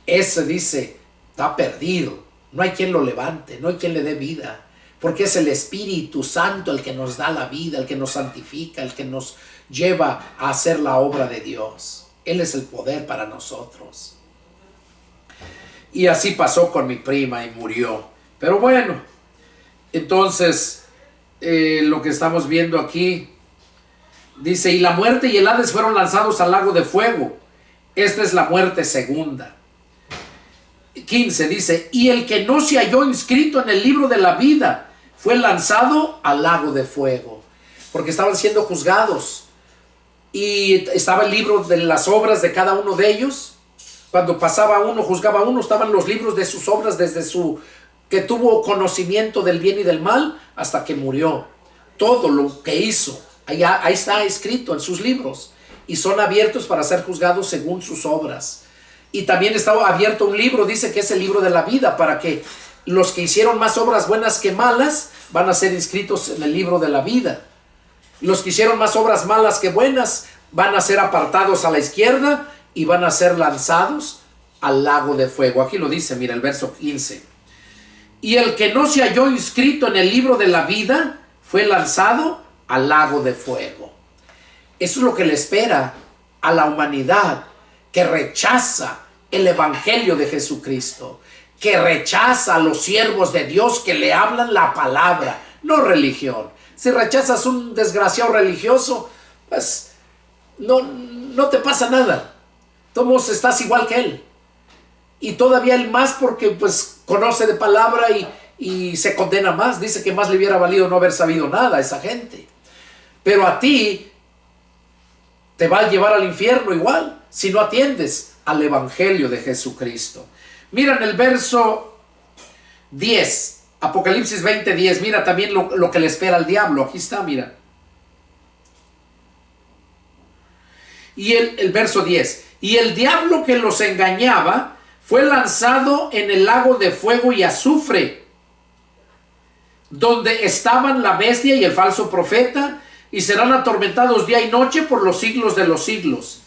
Ese dice, está perdido, no hay quien lo levante, no hay quien le dé vida, porque es el Espíritu Santo el que nos da la vida, el que nos santifica, el que nos lleva a hacer la obra de Dios. Él es el poder para nosotros. Y así pasó con mi prima y murió. Pero bueno, entonces lo que estamos viendo aquí dice, y la muerte y el Hades fueron lanzados al lago de fuego. Esta es la muerte segunda. 15 dice, y el que no se halló inscrito en el libro de la vida fue lanzado al lago de fuego, porque estaban siendo juzgados y estaba el libro de las obras de cada uno de ellos. Cuando pasaba uno, juzgaba a uno, estaban los libros de sus obras desde que tuvo conocimiento del bien y del mal hasta que murió. Todo lo que hizo, ahí está escrito en sus libros, y son abiertos para ser juzgados según sus obras. Y también estaba abierto un libro, dice que es el libro de la vida, para que los que hicieron más obras buenas que malas van a ser inscritos en el libro de la vida. Los que hicieron más obras malas que buenas van a ser apartados a la izquierda y van a ser lanzados al lago de fuego. Aquí lo dice, mira el verso 15. Y el que no se halló inscrito en el libro de la vida fue lanzado al lago de fuego. Eso es lo que le espera a la humanidad que rechaza el evangelio de Jesucristo, que rechaza a los siervos de Dios que le hablan la palabra, no religión. Si rechazas un desgraciado religioso, pues no te pasa nada. Todos estás igual que él. Y todavía él más, porque pues conoce de palabra y se condena más. Dice que más le hubiera valido no haber sabido nada a esa gente. Pero a ti te va a llevar al infierno igual si no atiendes al evangelio de Jesucristo. Mira en el verso 10, Apocalipsis 20:10, mira también lo que le espera al diablo. Aquí está, mira. Y el verso 10, y el diablo que los engañaba fue lanzado en el lago de fuego y azufre, donde estaban la bestia y el falso profeta, y serán atormentados día y noche por los siglos de los siglos.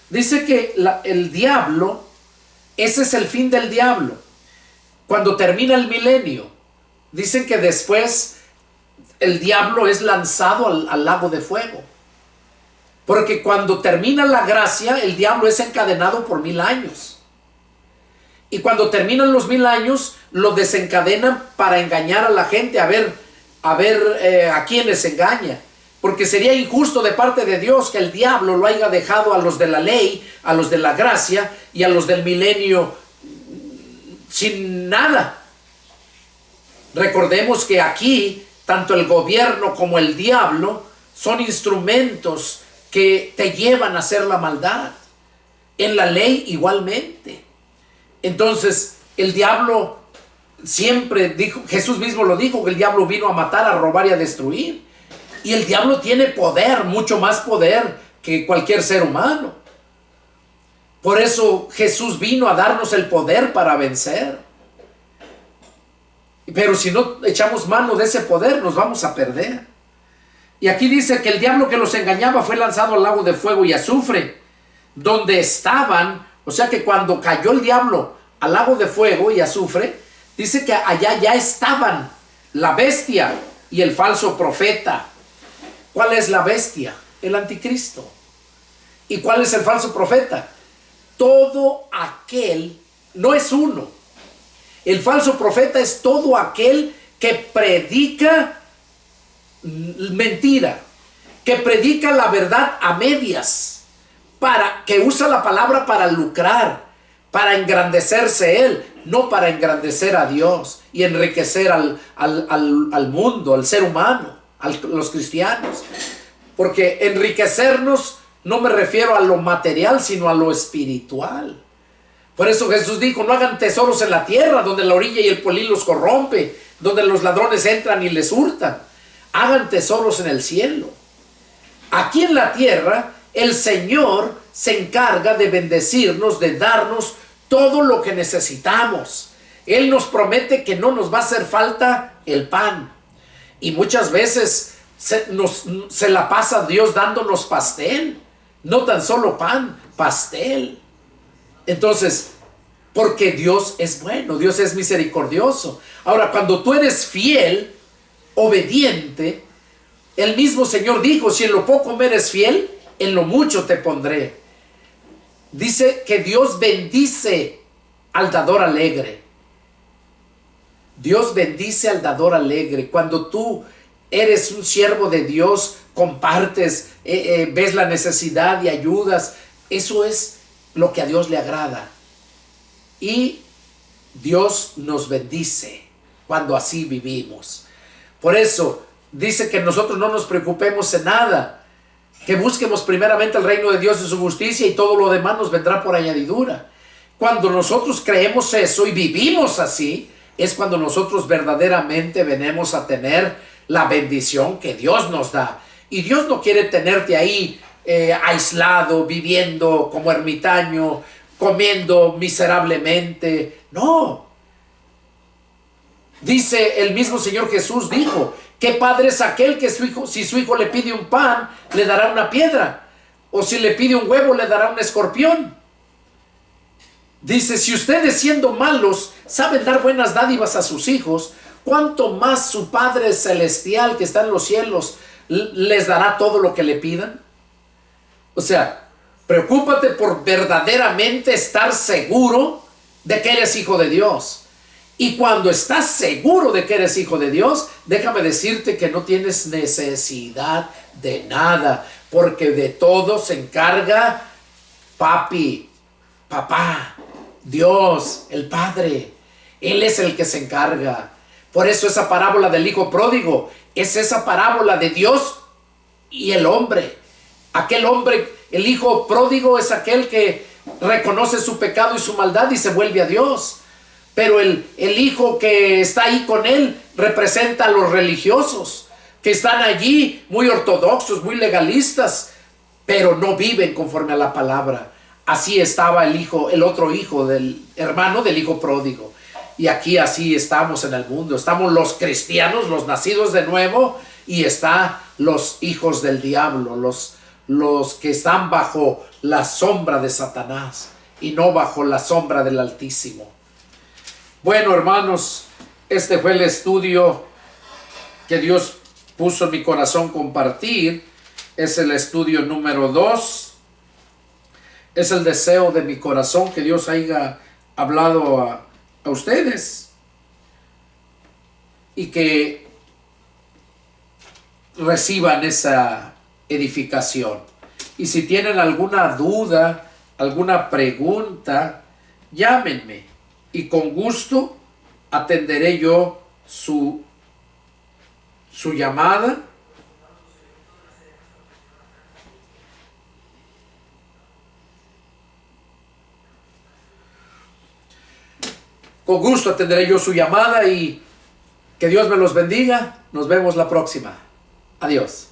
Dice que el diablo, ese es el fin del diablo. Cuando termina el milenio, dicen que después el diablo es lanzado al lago de fuego. Porque cuando termina la gracia, el diablo es encadenado por 1000 años. Y cuando terminan los 1000 años, lo desencadenan para engañar a la gente, a ver a quiénes engaña. Porque sería injusto de parte de Dios que el diablo lo haya dejado a los de la ley, a los de la gracia y a los del milenio sin nada. Recordemos que aquí, tanto el gobierno como el diablo son instrumentos que te llevan a hacer la maldad. En la ley igualmente. Entonces, el diablo siempre dijo, Jesús mismo lo dijo, que el diablo vino a matar, a robar y a destruir. Y el diablo tiene poder, mucho más poder que cualquier ser humano. Por eso Jesús vino a darnos el poder para vencer. Pero si no echamos mano de ese poder, nos vamos a perder. Y aquí dice que el diablo que los engañaba fue lanzado al lago de fuego y azufre, donde estaban, o sea que cuando cayó el diablo al lago de fuego y azufre, dice que allá ya estaban la bestia y el falso profeta. ¿Cuál es la bestia? El anticristo. ¿Y cuál es el falso profeta? Todo aquel, no es uno. El falso profeta es todo aquel que predica mentira, que predica la verdad a medias, que usa la palabra para lucrar, para engrandecerse él, no para engrandecer a Dios y enriquecer al mundo, al ser humano, a los cristianos. Porque enriquecernos no me refiero a lo material, sino a lo espiritual. Por eso Jesús dijo, no hagan tesoros en la tierra, donde la orilla y el polín los corrompe, donde los ladrones entran y les hurtan. Hagan tesoros en el cielo. Aquí en la tierra, el Señor se encarga de bendecirnos, de darnos todo lo que necesitamos. Él nos promete que no nos va a hacer falta el pan. Y muchas veces se la pasa Dios dándonos pastel. No tan solo pan, pastel. Entonces, porque Dios es bueno, Dios es misericordioso. Ahora, cuando tú eres fiel, obediente, el mismo Señor dijo, si en lo poco me eres fiel, en lo mucho te pondré. Dice que Dios bendice al dador alegre. Dios bendice al dador alegre. Cuando tú eres un siervo de Dios, compartes, ves la necesidad y ayudas, eso es lo que a Dios le agrada. Y Dios nos bendice cuando así vivimos. Por eso dice que nosotros no nos preocupemos en nada, que busquemos primeramente el reino de Dios y su justicia, y todo lo demás nos vendrá por añadidura. Cuando nosotros creemos eso y vivimos así, es cuando nosotros verdaderamente venimos a tener la bendición que Dios nos da. Y Dios no quiere tenerte ahí aislado, viviendo como ermitaño, comiendo miserablemente. No. Dice el mismo Señor Jesús, dijo, ¿qué padre es aquel que si su hijo le pide un pan, le dará una piedra? O si le pide un huevo, le dará un escorpión. Dice, si ustedes siendo malos saben dar buenas dádivas a sus hijos, ¿cuánto más su Padre Celestial que está en los cielos les dará todo lo que le pidan? O sea, preocúpate por verdaderamente estar seguro de que eres hijo de Dios. Y cuando estás seguro de que eres hijo de Dios, déjame decirte que no tienes necesidad de nada, porque de todo se encarga papi, papá, Dios, el Padre. Él es el que se encarga. Por eso esa parábola del hijo pródigo es esa parábola de Dios y el hombre. Aquel hombre, el hijo pródigo, es aquel que reconoce su pecado y su maldad y se vuelve a Dios. Pero el hijo que está ahí con él representa a los religiosos, que están allí muy ortodoxos, muy legalistas, pero no viven conforme a la palabra. Así estaba el otro hijo del hermano del hijo pródigo. Y aquí así estamos en el mundo. Estamos los cristianos, los nacidos de nuevo, y está los hijos del diablo, los que están bajo la sombra de Satanás y no bajo la sombra del Altísimo. Bueno, hermanos, este fue el estudio que Dios puso en mi corazón compartir. Es el estudio número 2. Es el deseo de mi corazón que Dios haya hablado a ustedes y que reciban esa edificación. Y si tienen alguna duda, alguna pregunta, llámenme y con gusto atenderé yo su llamada. Con gusto atenderé yo su llamada y que Dios me los bendiga. Nos vemos la próxima. Adiós.